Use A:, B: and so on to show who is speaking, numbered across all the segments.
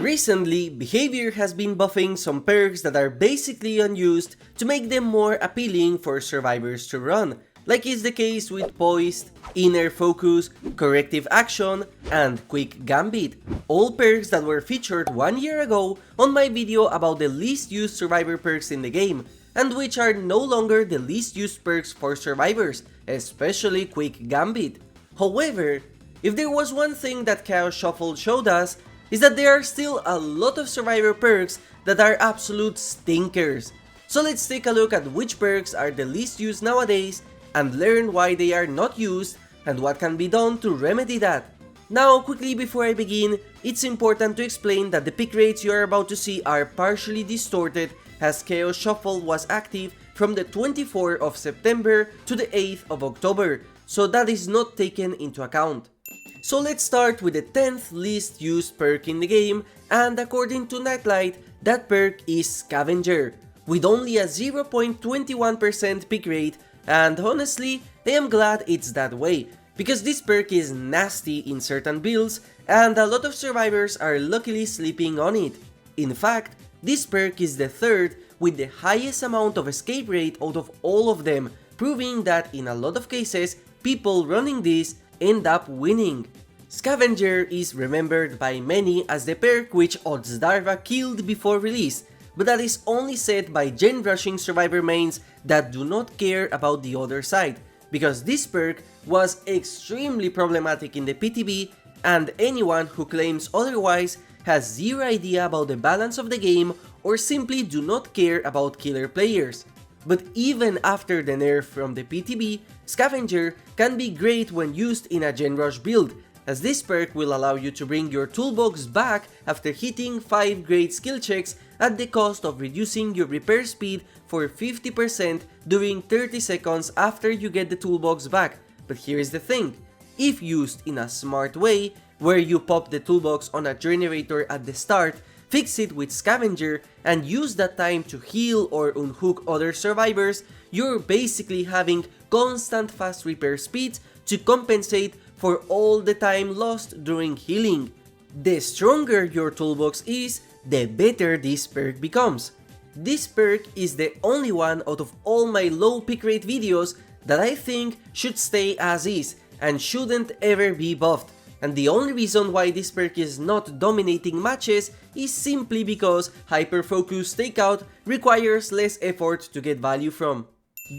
A: Recently, Behavior has been buffing some perks that are basically unused to make them more appealing for survivors to run, like is the case with Poised, Inner Focus, Corrective Action, and Quick Gambit, all perks that were featured 1 year ago on my video about the least used survivor perks in the game, and which are no longer the least used perks for survivors, especially Quick Gambit. However, if there was one thing that Chaos Shuffle showed us, is that there are still a lot of survivor perks that are absolute stinkers. So let's take a look at which perks are the least used nowadays and learn why they are not used and what can be done to remedy that. Now quickly before I begin, it's important to explain that the pick rates you are about to see are partially distorted as Chaos Shuffle was active from the 24th of September to the 8th of October, so that is not taken into account. So let's start with the 10th least used perk in the game, and according to Nightlight, that perk is Scavenger, with only a 0.21% pick rate, and honestly, I am glad it's that way, because this perk is nasty in certain builds, and a lot of survivors are luckily sleeping on it. In fact, this perk is the third with the highest amount of escape rate out of all of them, proving that in a lot of cases, people running this end up winning. Scavenger is remembered by many as the perk which Oddsdarva killed before release, but that is only said by gen rushing survivor mains that do not care about the other side, because this perk was extremely problematic in the PTB, and anyone who claims otherwise has zero idea about the balance of the game or simply do not care about killer players. But even after the nerf from the PTB, Scavenger can be great when used in a gen rush build, as this perk will allow you to bring your toolbox back after hitting 5 great skill checks at the cost of reducing your repair speed for 50% during 30 seconds after you get the toolbox back. But here is the thing, if used in a smart way, where you pop the toolbox on a generator at the start, fix it with Scavenger, and use that time to heal or unhook other survivors, you're basically having constant fast repair speeds to compensate for all the time lost during healing. The stronger your toolbox is, the better this perk becomes. This perk is the only one out of all my low pick rate videos that I think should stay as is and shouldn't ever be buffed. And the only reason why this perk is not dominating matches is simply because hyper-focus takeout requires less effort to get value from.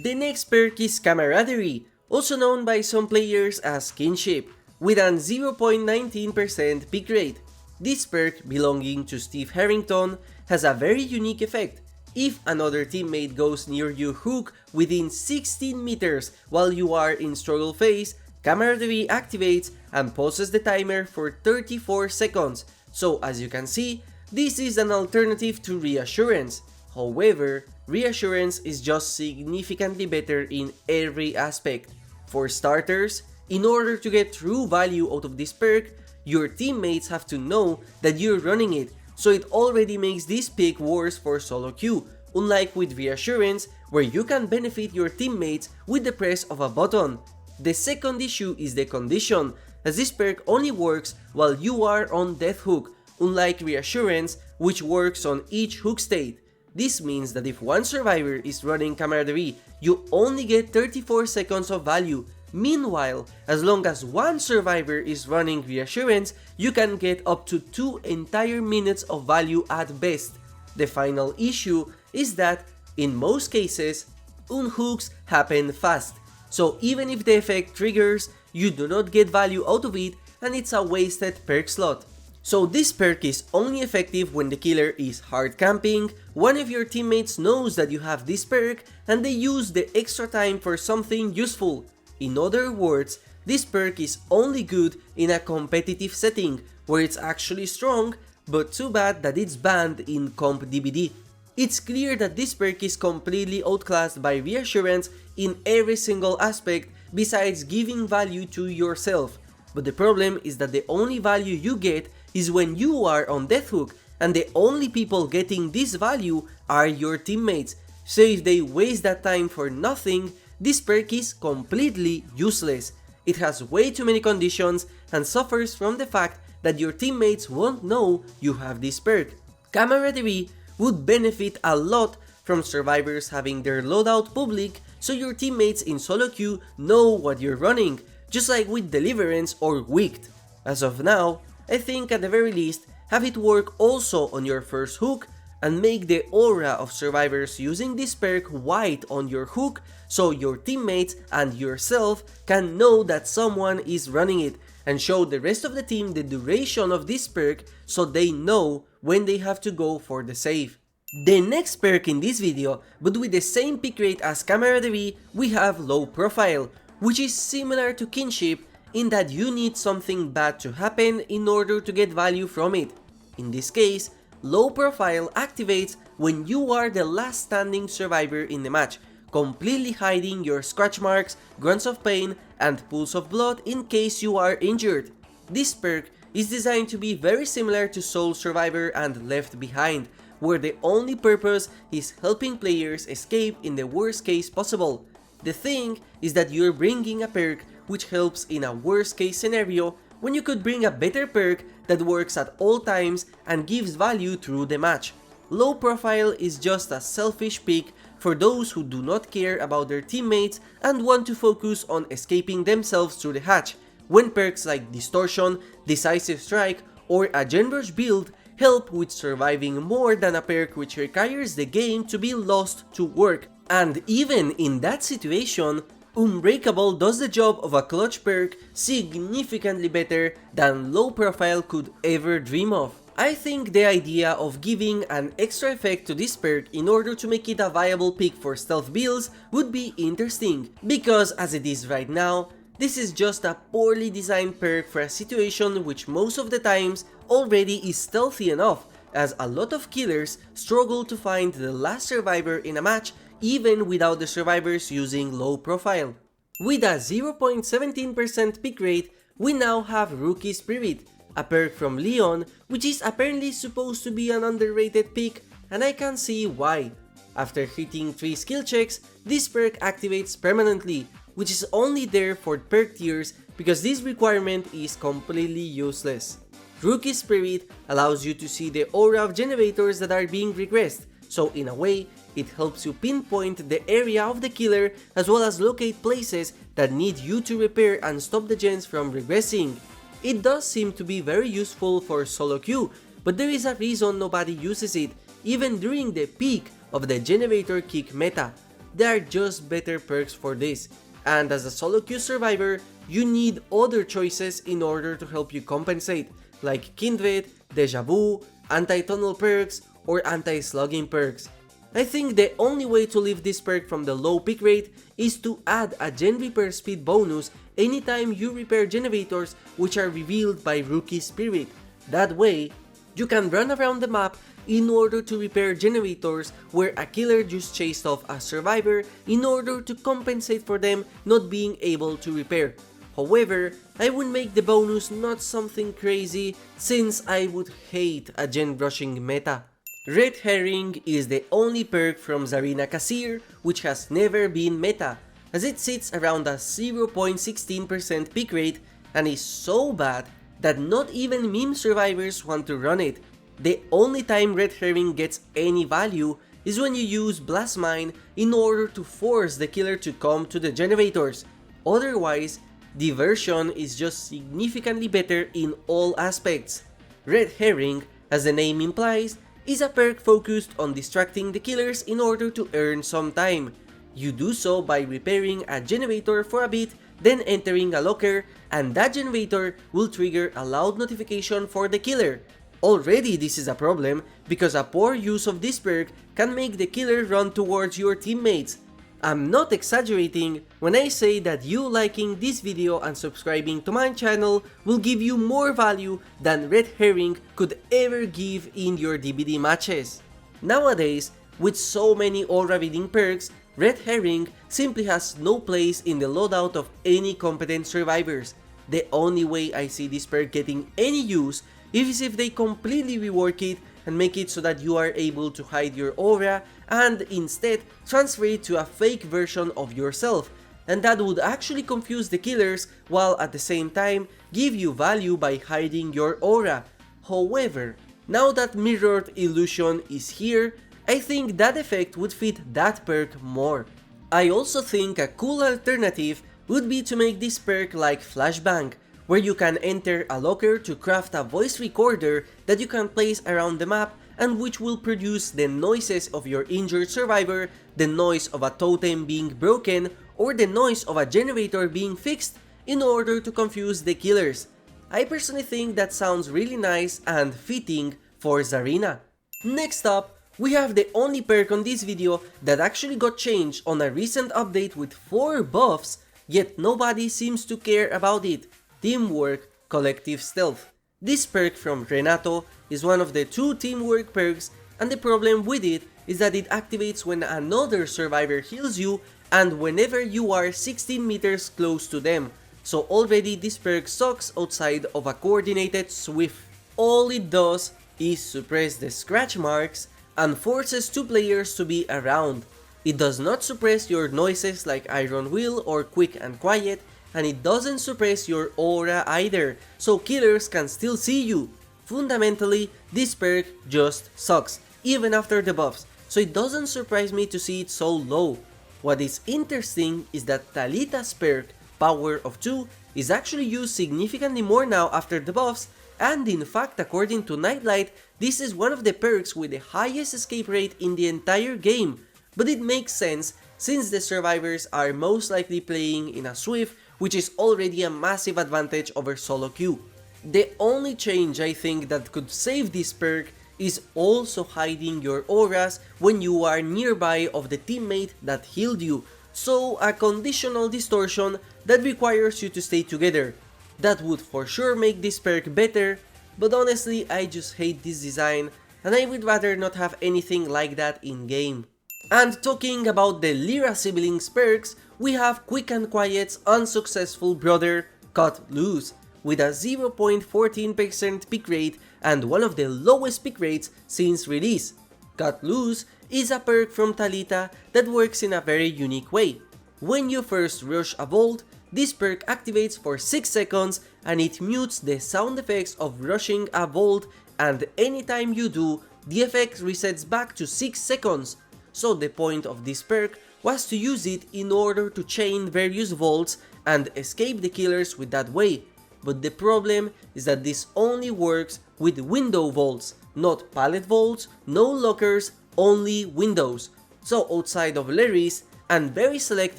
A: The next perk is Camaraderie, also known by some players as Kinship, with an 0.19% pick rate. This perk, belonging to Steve Harrington, has a very unique effect. If another teammate goes near you hook within 16 meters while you are in struggle phase, Camaraderie activates and pauses the timer for 34 seconds, so as you can see, this is an alternative to Reassurance. However, Reassurance is just significantly better in every aspect. For starters, in order to get true value out of this perk, your teammates have to know that you're running it, so it already makes this pick worse for solo queue, unlike with Reassurance, where you can benefit your teammates with the press of a button. The second issue is the condition, as this perk only works while you are on death hook, unlike Reassurance, which works on each hook state. This means that if one survivor is running Camaraderie, you only get 34 seconds of value. Meanwhile, as long as one survivor is running Reassurance, you can get up to 2 entire minutes of value at best. The final issue is that, in most cases, unhooks happen fast. So even if the effect triggers, you do not get value out of it and it's a wasted perk slot. So this perk is only effective when the killer is hard camping, one of your teammates knows that you have this perk and they use the extra time for something useful. In other words, this perk is only good in a competitive setting where it's actually strong, but too bad that it's banned in Comp DBD. It's clear that this perk is completely outclassed by Reassurance in every single aspect besides giving value to yourself. But the problem is that the only value you get is when you are on death hook, and the only people getting this value are your teammates. So if they waste that time for nothing, this perk is completely useless. It has way too many conditions and suffers from the fact that your teammates won't know you have this perk. Camaraderie would benefit a lot from survivors having their loadout public so your teammates in solo queue know what you're running, just like with Deliverance or Wicked. As of now, I think at the very least, have it work also on your first hook and make the aura of survivors using this perk white on your hook so your teammates and yourself can know that someone is running it, and show the rest of the team the duration of this perk so they know when they have to go for the save. The next perk in this video, but with the same pick rate as Camaraderie, we have Low Profile, which is similar to Kinship in that you need something bad to happen in order to get value from it. In this case, Low Profile activates when you are the last standing survivor in the match, completely hiding your scratch marks, grunts of pain, and pools of blood in case you are injured. This perk is designed to be very similar to Soul Survivor and Left Behind, where the only purpose is helping players escape in the worst case possible. The thing is that you're bringing a perk which helps in a worst case scenario when you could bring a better perk that works at all times and gives value through the match. Low Profile is just a selfish pick for those who do not care about their teammates and want to focus on escaping themselves through the hatch, when perks like Distortion, Decisive Strike, or a Genrush build help with surviving more than a perk which requires the game to be lost to work. And even in that situation, Unbreakable does the job of a clutch perk significantly better than Low Profile could ever dream of. I think the idea of giving an extra effect to this perk in order to make it a viable pick for stealth builds would be interesting, because as it is right now, this is just a poorly designed perk for a situation which most of the times already is stealthy enough, as a lot of killers struggle to find the last survivor in a match even without the survivors using Low Profile. With a 0.17% pick rate, we now have Rookie Spirit, a perk from Leon, which is apparently supposed to be an underrated pick, and I can see why. After hitting 3 skill checks, this perk activates permanently, which is only there for perk tiers because this requirement is completely useless. Rookie Spirit allows you to see the aura of generators that are being regressed, so in a way, it helps you pinpoint the area of the killer as well as locate places that need you to repair and stop the gens from regressing. It does seem to be very useful for solo queue, but there is a reason nobody uses it, even during the peak of the generator kick meta. There are just better perks for this, and as a solo queue survivor, you need other choices in order to help you compensate, like Kindred, Deja Vu, anti-tunnel perks, or anti-slugging perks. I think the only way to leave this perk from the low pick rate is to add a gen repair speed bonus anytime you repair generators which are revealed by Rookie Spirit. That way, you can run around the map in order to repair generators where a killer just chased off a survivor in order to compensate for them not being able to repair. However, I would make the bonus not something crazy since I would hate a gen rushing meta. Red Herring is the only perk from Zarina Kasir which has never been meta, as it sits around a 0.16% pick rate and is so bad that not even meme survivors want to run it. The only time Red Herring gets any value is when you use Blast Mine in order to force the killer to come to the generators. Otherwise, Diversion is just significantly better in all aspects. Red Herring, as the name implies, is a perk focused on distracting the killers in order to earn some time. You do so by repairing a generator for a bit, then entering a locker, and that generator will trigger a loud notification for the killer. Already this is a problem, because a poor use of this perk can make the killer run towards your teammates. I'm not exaggerating when I say that you liking this video and subscribing to my channel will give you more value than Red Herring could ever give in your DBD matches. Nowadays, with so many aura reading perks, Red Herring simply has no place in the loadout of any competent survivors. The only way I see this perk getting any use is if they completely rework it and make it so that you are able to hide your aura and instead transfer it to a fake version of yourself, and that would actually confuse the killers while at the same time give you value by hiding your aura. However, now that Mirrored Illusion is here, I think that effect would fit that perk more. I also think a cool alternative would be to make this perk like Flashbang, where you can enter a locker to craft a voice recorder that you can place around the map and which will produce the noises of your injured survivor, the noise of a totem being broken, or the noise of a generator being fixed in order to confuse the killers. I personally think that sounds really nice and fitting for Zarina. Next up, we have the only perk on this video that actually got changed on a recent update with 4 buffs, yet nobody seems to care about it: Teamwork Collective Stealth. This perk from Renato is one of the 2 teamwork perks, and the problem with it is that it activates when another survivor heals you and whenever you are 16 meters close to them. So already this perk sucks outside of a coordinated swift. All it does is suppress the scratch marks and forces 2 players to be around. It does not suppress your noises like Iron Will or Quick and Quiet, and it doesn't suppress your aura either, so killers can still see you. Fundamentally, this perk just sucks, even after the buffs, so it doesn't surprise me to see it so low. What is interesting is that Talita's perk, Power of 2, is actually used significantly more now after the buffs, and in fact, according to Nightlight, this is one of the perks with the highest escape rate in the entire game. But it makes sense since the survivors are most likely playing in a Swift, which is already a massive advantage over solo queue. The only change I think that could save this perk is also hiding your auras when you are nearby of the teammate that healed you, so a conditional distortion that requires you to stay together. That would for sure make this perk better, but honestly I just hate this design and I would rather not have anything like that in game. And talking about the Lyra siblings perks, we have Quick and Quiet's unsuccessful brother, Cut Loose, with a 0.14% pick rate and one of the lowest pick rates since release. Cut Loose is a perk from Talita that works in a very unique way. When you first rush a vault, this perk activates for 6 seconds and it mutes the sound effects of rushing a vault, and anytime you do, the effect resets back to 6 seconds. So the point of this perk was to use it in order to chain various vaults and escape the killers with that way. But the problem is that this only works with window vaults, not pallet vaults, no lockers, only windows. So outside of Larry's and very select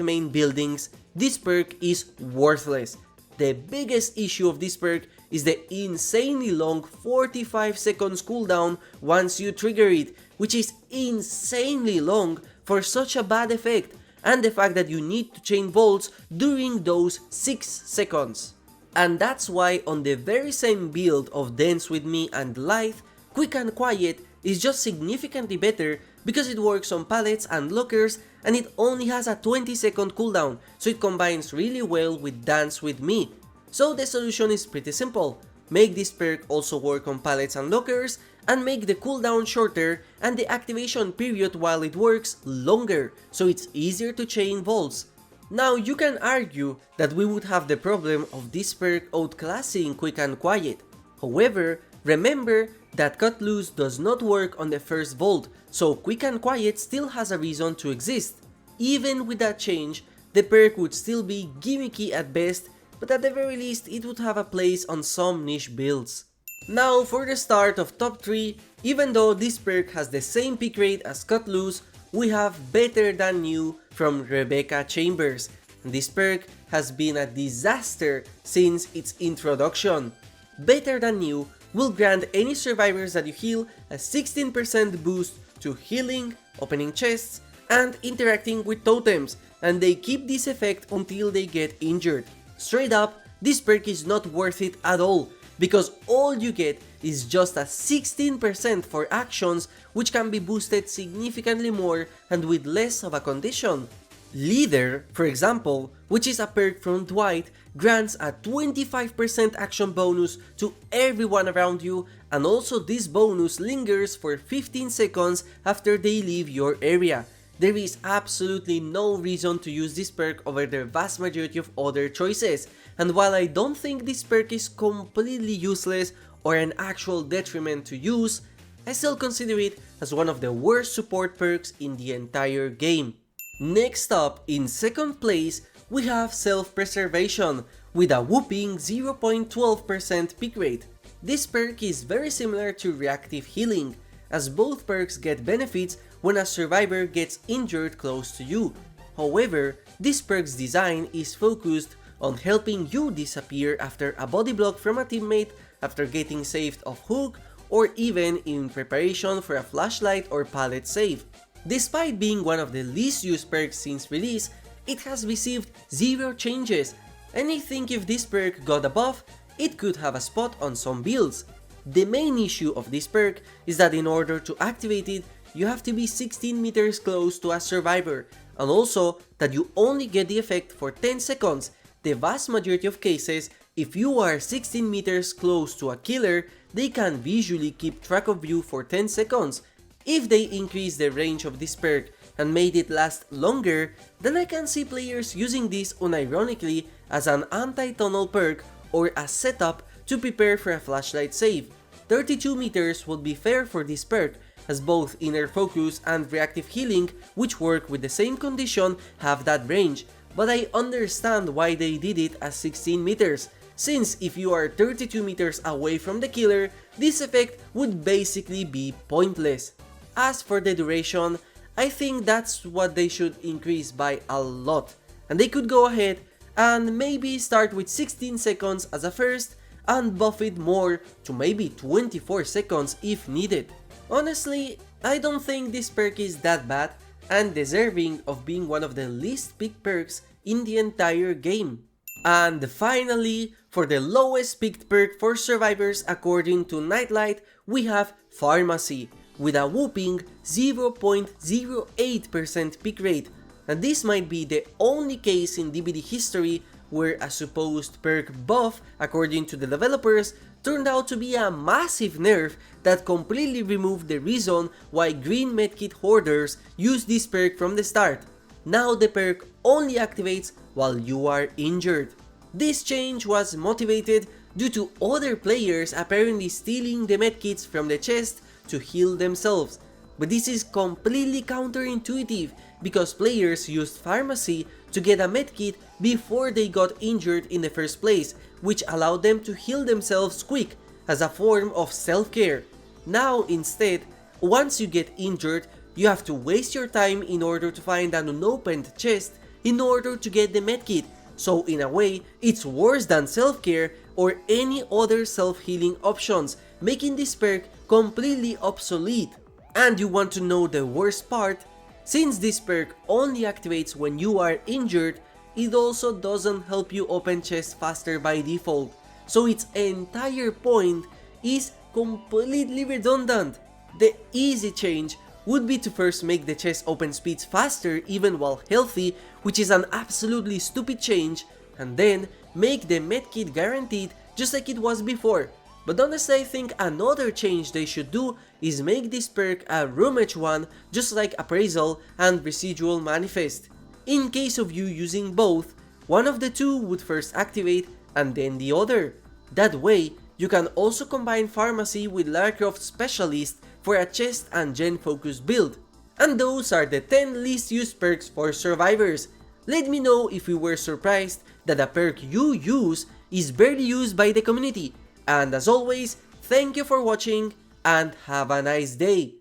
A: main buildings, this perk is worthless. The biggest issue of this perk is the insanely long 45 seconds cooldown once you trigger it, which is insanely long for such a bad effect, and the fact that you need to chain vaults during those 6 seconds. And that's why on the very same build of Dance With Me and Lithe, Quick and Quiet is just significantly better because it works on pallets and lockers and it only has a 20-second cooldown, so it combines really well with Dance With Me. So the solution is pretty simple: make this perk also work on pallets and lockers, and make the cooldown shorter and the activation period while it works longer, so it's easier to chain vaults. Now you can argue that we would have the problem of this perk outclassing Quick and Quiet. However, remember that Cut Loose does not work on the first vault, so Quick and Quiet still has a reason to exist. Even with that change, the perk would still be gimmicky at best, but at the very least it would have a place on some niche builds. Now for the start of top 3, even though this perk has the same pick rate as Cut Loose, we have Better Than You from Rebecca Chambers. This perk has been a disaster since its introduction. Better Than You will grant any survivors that you heal a 16% boost to healing, opening chests, and interacting with totems, and they keep this effect until they get injured. Straight up, this perk is not worth it at all, because all you get is just a 16% for actions, which can be boosted significantly more and with less of a condition. Leader, for example, which is a perk from Dwight, grants a 25% action bonus to everyone around you, and also this bonus lingers for 15 seconds after they leave your area. there is absolutely no reason to use this perk over the vast majority of other choices, and while I don't think this perk is completely useless or an actual detriment to use, I still consider it as one of the worst support perks in the entire game. Next up, in second place, we have Self-Preservation with a whopping 0.12% pick rate. This perk is very similar to Reactive Healing, as both perks get benefits when a survivor gets injured close to you. However, this perk's design is focused on helping you disappear after a body block from a teammate, after getting saved off hook, or even in preparation for a flashlight or pallet save. Despite being one of the least used perks since release, it has received zero changes, and I think if this perk got a buff, it could have a spot on some builds. The main issue of this perk is that in order to activate it, you have to be 16 meters close to a survivor, and also that you only get the effect for 10 seconds. The vast majority of cases, if you are 16 meters close to a killer, they can visually keep track of you for 10 seconds. If they increase the range of this perk and made it last longer, then I can see players using this unironically as an anti-tunnel perk or a setup to prepare for a flashlight save. 32 meters would be fair for this perk, as both Inner Focus and Reactive Healing, which work with the same condition, have that range, but I understand why they did it as 16 meters, since if you are 32 meters away from the killer, this effect would basically be pointless. As for the duration, I think that's what they should increase by a lot, and they could go ahead and maybe start with 16 seconds as a first and buff it more to maybe 24 seconds if needed. Honestly, I don't think this perk is that bad and deserving of being one of the least picked perks in the entire game. And finally, for the lowest picked perk for survivors according to Nightlight, we have Pharmacy with a whopping 0.08% pick rate, and this might be the only case in DBD history where a supposed perk buff, according to the developers, turned out to be a massive nerf that completely removed the reason why green medkit hoarders use this perk from the start. Now the perk only activates while you are injured. This change was motivated due to other players apparently stealing the medkits from the chest to heal themselves, but this is completely counterintuitive because players used Pharmacy to get a medkit before they got injured in the first place, which allowed them to heal themselves quick as a form of self-care. Now instead, once you get injured, you have to waste your time in order to find an unopened chest in order to get the medkit, so in a way, it's worse than self-care or any other self-healing options, making this perk completely obsolete. And you want to know the worst part? Since this perk only activates when you are injured, it also doesn't help you open chests faster by default, so its entire point is completely redundant. The easy change would be to first make the chest open speeds faster even while healthy, which is an absolutely stupid change, and then make the medkit guaranteed just like it was before. But honestly, I think another change they should do is make this perk a roomage one, just like Appraisal and Residual Manifest. In case of you using both, one of the two would first activate and then the other. That way, you can also combine Pharmacy with Lara Croft Specialist for a chest and gen focus build. And those are the 10 least used perks for survivors. Let me know if you were surprised that a perk you use is barely used by the community. And as always, thank you for watching and have a nice day.